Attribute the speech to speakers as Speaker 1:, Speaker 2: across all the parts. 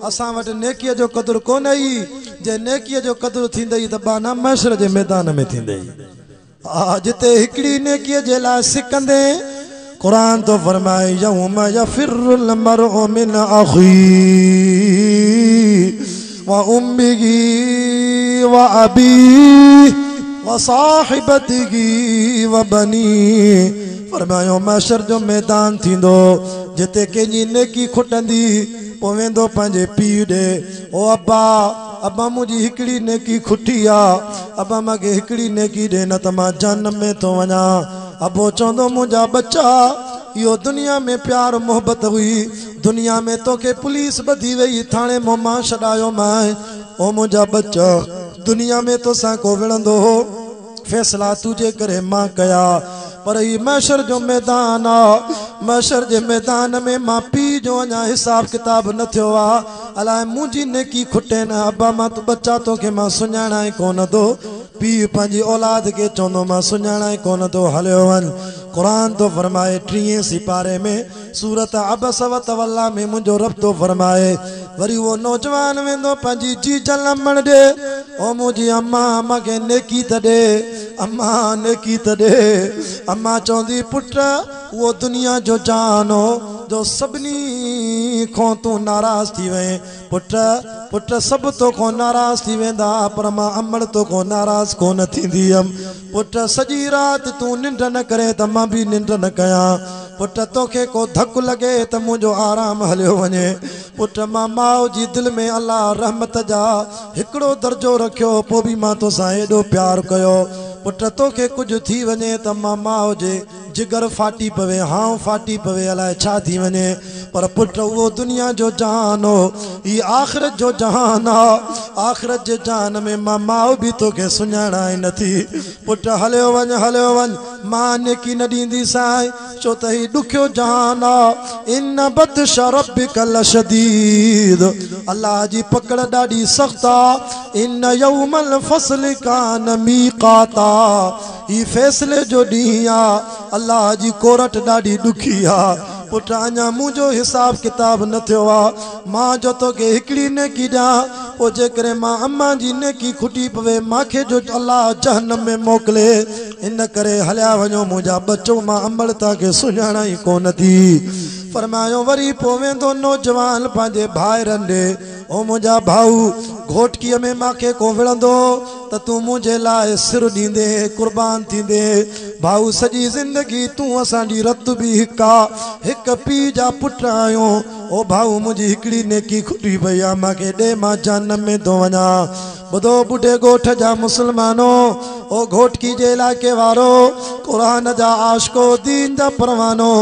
Speaker 1: असां वटि नेकीअ जो क़दुरु कोन ई जे नेकीअ जो क़दुरु थींदई त बाना महशर जे मैदान में थींदई। हा जिते हिकिड़ी नेकीअ जे लाइ सिकंदे कुरान तो फरमाए यौम यफिरुल मरउ मिन अखी व उम्मिही व अबी व साहिबतिही व बनी। फरमायो महशर जो मैदान थींदो जिते कंहिंजी नेकी खुटंदी पो वेंदो पंहिंजे पीउ ॾे, ओ अब्बा अब्बा मुंहिंजी हिकिड़ी नेकी खुटी आहे, अब्बा मूंखे हिकिड़ी नेकी ॾे न त मां जहन्नम में थो वञा। अबो चवंदो मुंहिंजा बच्चा इहो दुनिया में प्यार मोहब्बत हुई, दुनिया में तोखे पुलिस ॿधी वई थाणे मां छॾायो मां। ओ मुंहिंजा बच्चा दुनिया में तोसां को विढ़ंदो हो फैसला तुझे करे मां कया, पर ही महशर जो मैदान आ। महशर जे मैदान में मां पीउ जो अञा हिसाब किताब न थियो आ। अलाए मुंहिंजी नेकी खुटे न अब्बा मां तू बच्चा तोखे मां सुञाणा ई कोन थो। पीउ पंहिंजी औलाद के चवंदो मां सुञाणा ई कोन थो, हलियो वञ। कुरान तो फरमाए 30 सिपारे में सूरत अबस व तवल्ला में मुंहिंजो रब तो फरमाए वरी वो नौजवान वेंदो पंहिंजी जी जलमण ॾे, ओ मुंहिंजी अम्मा मूंखे नेकी त ॾे, अम्मा नेकी त ॾे। अम्मा चवंदी पुट वो दुनिया जो जान हो जो सभिनी खां तूं नाराज़ थी वएं। पुट पुट सभु तोखां नाराज़ थी वेंदा पर मां अमड़ तोखां नाराज़ कोन थींदी हुयमि। पुट सॼी राति तूं निंड न करे त मां भी निंड न कयां। पुट तोखे को धक लगे त मुंहिंजो आराम हलियो वञे। पुट मां माउ जी दिल में अल्लाह रहमत जा हिकिड़ो दर्जो रखियो पोइ भी मां तोसां एॾो प्यार कयो। पुट तोखे कुछ थी वञे त मां माउ जे जिगर फाटी पवे, हाउ फाटी पवे, अलाए छा थी वञे। पर पुट वो दुनिया जो जहान हो, ई आखिरत जो जहान आ। आखिरत जे जहान में मां माउ भी तोखे सुञाणा ई नथी। पुट हलियो वञ हलियो वञ, मां नेकी न ॾींदी साईं छो त ही ॾुखियो जहान आ। इन बत्श रब्बिक लशदीद, अल्लाह जी पकड़ ॾाढी सख्त आ। इन यौमल फस्ल कान मीक़ाता, ही फैसले जो ॾींहुं आ, अल्लाह जी कोरट ॾाढी ॾुखी आ। पुट अञा मुंहिंजो हिसाब किताब न थियो आ। मां जो तोखे हिकिड़ी नेकी ॾियां पोइ जेकॾहिं मां अम्मा जी नेकी खुटी पवे मूंखे जो अल्लाह जहन्नम में मोकिले। इन करे हलिया वञो मुंहिंजा बच्चो, मां अमड़ तव्हांखे सुञाणा ई कोन थी। फरमायो वरी पोइ वेंदो नौजवान पंहिंजे भाइरनि ॾे, ओ मुंहिंजा भाऊ घोटकीअ में मूंखे को विढ़ंदो त तूं मुंहिंजे लाइ सिर ॾींदे कुर्बान थींदे। भाऊ सॼी ज़िंदगी तूं असांजी रत बि हिकु आ, हिकु पीउ जा पुट आहियूं। ओ भाऊ मुंहिंजी हिकिड़ी नेकी खुटी पई आहे, मूंखे ॾे मां जहन्नम में थो वञा। ॿुधो बुढ़े ॻोठ जा मुस्लमानो, ओ घोटकी जे इलाइक़े वारो, कुरान जा आशिको, दीन जा परवानो,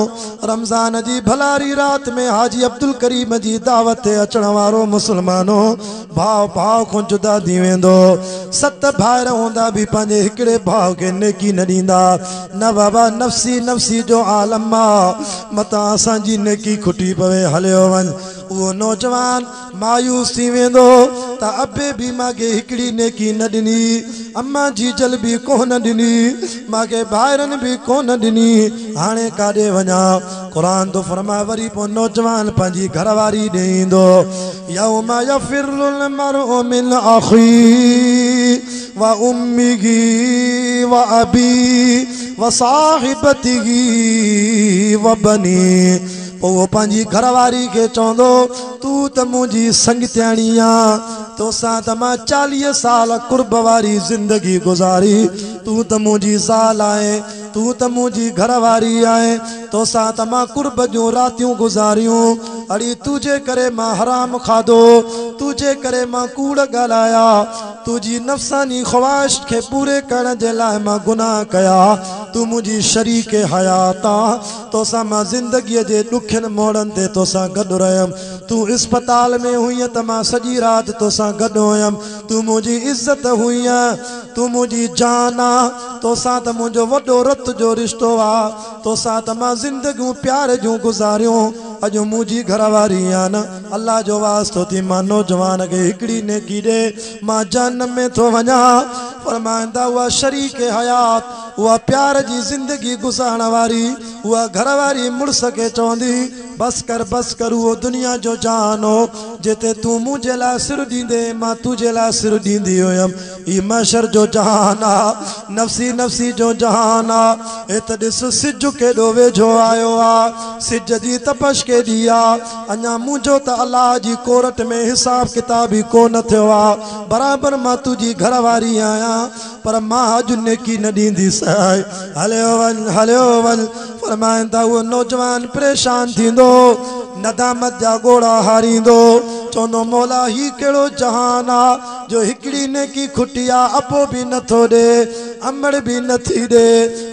Speaker 1: रमज़ान जी भलारी रात में हाजी अब्दुल करीम जी दावत ते अचण वारो मुस्लमानो, भाव भाव खां जुदा थी वेंदो। 7 भाइर हूंदा भी पंहिंजे हिकिड़े भाव खे नेकी न ॾींदा। न बाबा नफ़्सी नफ़्सी जो आलम आ, मतां असांजी नेकी खुटी पवे, हलियो वञ। उहो नौजवान मायूस थी वेंदो त अबे भी मूंखे हिकिड़ी नेकी न ॾिनी, अम्मा जी जल भी कोन ॾिनी, मूंखे भाइरनि भी कोन ॾिनी, हाणे काॾे वञा। कुरान तो फरमाए वरी पोइ नौजवान पंहिंजी घरवारी ॾे ईंदो। यौम यफिरुल मरउ मिन अखी व उम्मिही व अबी व साहिबतिही व बनी। पोइ वो पंहिंजी घरवारी खे चवंदो तूं त मुंहिंजी संगत्याणी आ, तोसां त मां 40 साल कुर्ब वारी ज़िंदगी गुज़ारी, तूं त मुंहिंजी ज़ाल आहे, तूं त मुंहिंजी घरवारी आहे, तोसां त मां कुर्ब जूं रातियूं गुज़ारियूं। अड़ी तुझे करे मां हराम खाधो, तुझे करे मां कूड़ ॻाल्हाया, तुझी नफ़सानी ख्वाहिश के पूरे करण जे लाइ मां गुनाह कया। तू मुंहिंजी शरीक हयात आ, तोसां मां ज़िंदगीअ जे ॾुखियनि मोड़नि ते तोसां गॾु रहियमि। तू अस्पताल में हुई त मां सॼी राति तोसां गॾु हुयमि। तू मुंहिंजी इज़त हुई, तू मुंहिंजी जान आ, तोसां त मुंहिंजो वॾो रत जो रिश्तो आ, तोसां त मां ज़िंदगियूं प्यार जूं गुज़ारियूं। अॼु मुंहिंजी घरवारी आहे न, अल्लाह जो वास्तो थी मां नौजवान खे हिकिड़ी नेकी ॾे, मां जहन्नम में थो वञा। फरमाईंदा उहा शरीक हयात, उहा प्यार जी ज़िंदगी गुज़ारण वारी, उहा घरवारी मुड़ुस खे चवंदी बस कर वो दुनिया जो जान हो जिते तू मुझे ला सिर दींदे मां तुझे ला सिर दींदी हुयम ई महशर जो जहान आ नफ्सी नफ्सी जो जहान आ एत दिस सिज केडो वेझो आयो आ सिज जी तपश के दिया अञा मुझो त अल्लाह जी कोरट में हिसाब किताब ही कोन थियो आ बराबर मां तुझी घरवारी आया पर मां अॼु नेकी न ॾींदी साई हलियो वन फरमाइंदा वो नौजवान परेशान थींदो नदामत जा गोड़ा हारींदो चवंदो मौला ही केड़ो जहान आ जो हिकड़ी नेकी खुटिया अपो भी नथो दे अमड़ भी नथी दे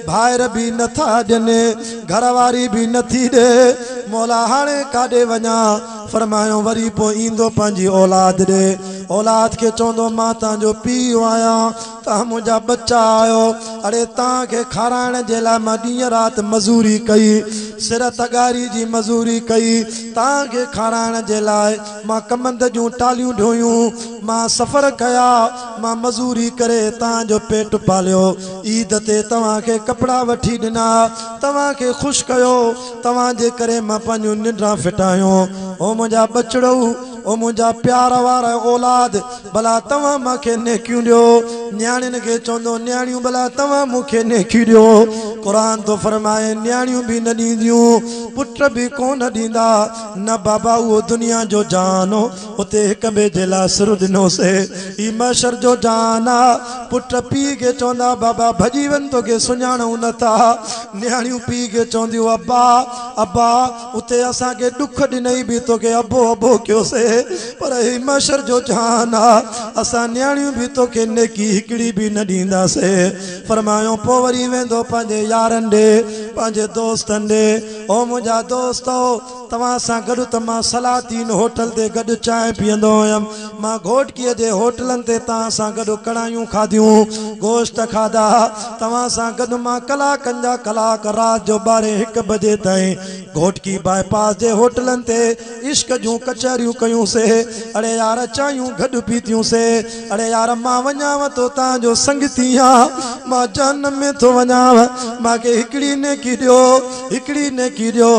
Speaker 1: भायर भी नथा ॾियनि घरवारी भी नथी दे मौला हाणे काॾे वञा फरमायो वरी पोइ ईंदो पंहिंजी औलाद ॾे औलाद के चवंदो मां तव्हांजो पीउ आहियां तव्हां मुंहिंजा बच्चा आहियो अड़े तव्हांखे खाराइण जे लाइ मां ॾींहुं राति मज़ूरी कई सिर तगारी जी मज़ूरी कई तव्हांखे खाराइण जे लाइ मां कमंद जूं टालियूं ढोयूं मां सफ़र कया मां मज़ूरी करे तव्हांजो पेट पालियो ईद ते तव्हांखे कपिड़ा वठी ॾिना तव्हांखे ख़ुशि कयो तव्हांजे करे मां पंहिंजूं निंड्रा फिटायूं ओ मुंहिंजा बचड़ो ओ मुंहिंजा प्यार वारा औलाद भला तव्हां मूंखे नेकियूं ॾियो न्याणियुनि खे चवंदो न्याणियूं भला तव्हां मूंखे नेकियूं ॾियो क़ुरान तो फरमाए न्याणियूं भी न ॾींदियूं पुट भी कोन ॾींदा न बाबा वो दुनिया जो जान हो उते हिक ॿिए जे लाइ सिर ॾिनोसीं ही महशर जो जान आ पुट पीउ खे चवंदा बाबा भॼी वञ तोखे सुञाणूं नथा न्याणियूं पीउ खे चवंदियूं अब्बा अब्बा उते असांखे ॾुख ॾिनई भी तोखे अबो अबो कयोसीं पर ही महशर जो जान आ असां न्याणियूं भी तोखे नेकी हिकड़ी भी न ॾींदासीं फरमायो पोइ वरी वेंदो पंहिंजे यारनि ॾे पंहिंजे दोस्तनि ॾे ओ मुंहिंजा दोस्तो तव्हां सां गॾु त मां सलातीन होटल ते गॾु चांहि पीअंदो हुयमि मां घोटकीअ जे होटलनि ते तव्हां सां गॾु कढ़ायूं खाधियूं गोश्त खाधा तव्हां सां गॾु मां कलाकनि जा कलाक राति जो 12-1 बजे ताईं घोटकी बाईपास जे होटलनि ते इश्क जूं कचहरियूं कयूंसीं अड़े यार चांहियूं गॾु पीतियूंसीं अड़े यार मां वञाव तो तव्हांजो संगती आहियां मां जहन्नम में थो वञाव मूंखे हिकिड़ी नेकी ॾियो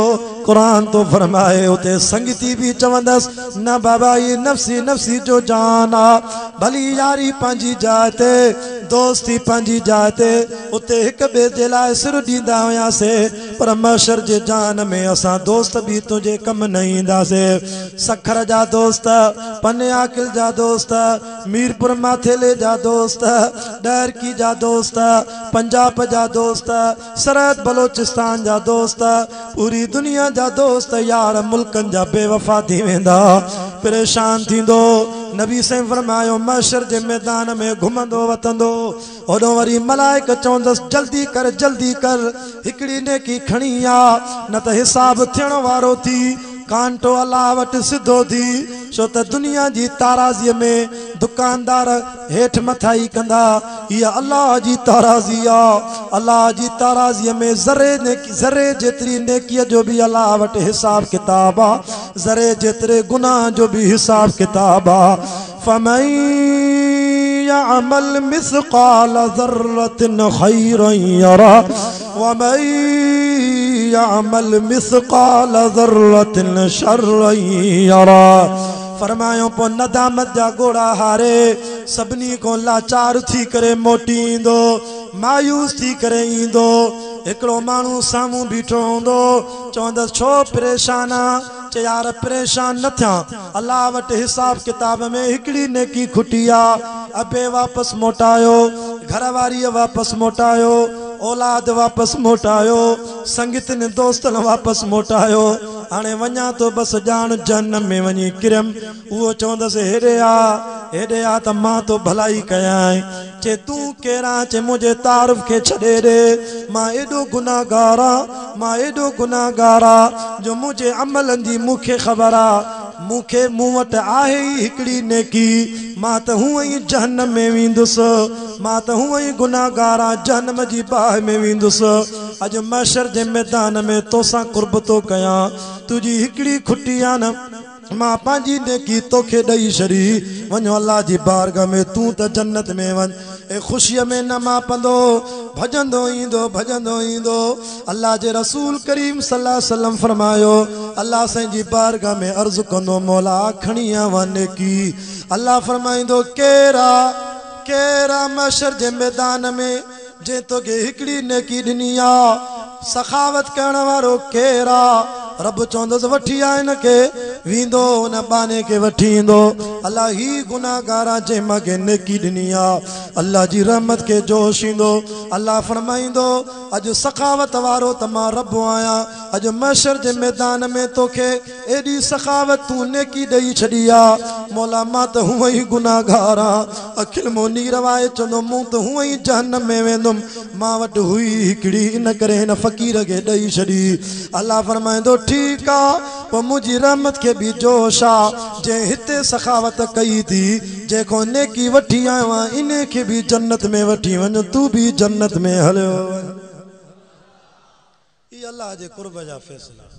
Speaker 1: कुरान तो फरमाए उते संगती भी चवंदस न बाबा ये नफ्सी नफ्सी जो जान आ भली यारी पंहिंजी जाइ ते दोस्ती पंहिंजी जाइ ते उते हिक ॿिए जे लाइ सिर ॾींदा हुयासीं पर महशर जे जान में असां दोस्त भी तुंहिंजे कम न ईंदासीं सखर जा दोस्त पने आकिल जा दोस्त मीरपुर माथेले जा दोस्त डरकी जा दोस्त पंजाब जा दोस्त सरहद बलोचिस्तान जा दोस्त पूरी दुनिया जा दोस्त यार मुल्कन जा बेवफा थी वेंदा परेशान थींदो नबी से फरमायो महशर जे मैदान में घुमंदो वतंदो ओडो वरी मलाइक चवंदस जल्दी कर हिकड़ी नेकी खणी आ न त हिसाब थियण वारो थी कांटो अल्लाह वट सिधो थी छो त दुनिया जी ताराज़ीअ में दुकानदार हेठ मथाई कंदा ये अल्लाह जी ताराज़ी आ अल्लाह जी ताराज़ीअ में ज़रे जेतरी नेकीअ जो भी अल्लाह वट हिसाब किताब आ ज़रे जेतरे गुनाह जो भी हिसाब किताब आ फमन यअमल मिस्क़ाल ज़र्रतिन खैरन यरा वमन यअमल मिस्क़ाल ज़र्रतिन शर्रन यरा फरमायो पो नदामत जा गोड़ा हारे सबनी को लाचार थी करे मोटी ईंदो मायूस थी करे ईंदो एकड़ो मानू सामू बीठो हूंदो चवंदस छो परेशान आ चे यार परेशान न थिया अल्लाह वट हिसाब किताब में हिकड़ी नेकी खुटी आ अबे वापस मोटायो घरवारी वापस मोटायो औलाद वापस मोटायो संगीतन दोस्तन वापस मोटायो हाणे वञा तो बस जान जहन्नम में वञी किरम वो चवंदस हेॾे आ त मां तो भलाई कया चे तू केरा चे मुझे तारुफ के छड़े रे मां एडो गुनाहगार जो मुझे अमलन जी मुखे खबर आ मुखे मूं वट आहे ही हिकड़ी नेकी मां त हुअं ई जहन्नम में वेंदुस मां त हुअं ई गुनाहगार जहन्नम जी बाह में वेंदुस अज महशर जे मैदान में तोसां कुर्ब तो कया तुझी हिकड़ी खुटी आ न मां पांजी नेकी तोखे ॾेई छड़ी वञो अल्लाह जी बारगाह में तू त जन्नत में वञ ए खुशिया में न मापंदो भजंदो ईंदो अल्लाह जे रसूल करीम सल्लल्लाहु अलैहि वसल्लम फरमायो अल्लाह से जी बारगाह में अर्ज कंदो मौला खणी आवाने की अल्लाह फरमाइंदो केरा मशर जे मैदान में जे तो के हिकड़ी नेकी दिनी आ सखावत करण वारो केरा रब चौंदस वठी आ इनके वींदो उन बाने के वठी इंदो अल्लाह ही गुनाहगारा जे मगे नेकी दिनी आ अल्लाह जी रहमत के जोश इंदो अल्लाह फरमाइंदो अज सखावत वारो तमा रब आया अज मशर जे मैदान में तोखे एडी सखावत तू नेकी दई छड़िया मौला मा तो हुआ ही गुनाहगारा अखिल मोनी रवाए चंदो मुंह तो हुआ ही जहन्नम में वेंदुम मां वट हुई हिकड़ी इन करे न फकीर के दई छड़ी अल्लाह फरमाइंदो ठीक आ पो मुझी रहमत के भी जोश आ जे हिते सखावत कई थी जेको नेकी वठी आयो इने के भी जन्नत में वठी वञ तू भी जन्नत में हलियो ये अल्लाह जे कुर्ब जा फैसला।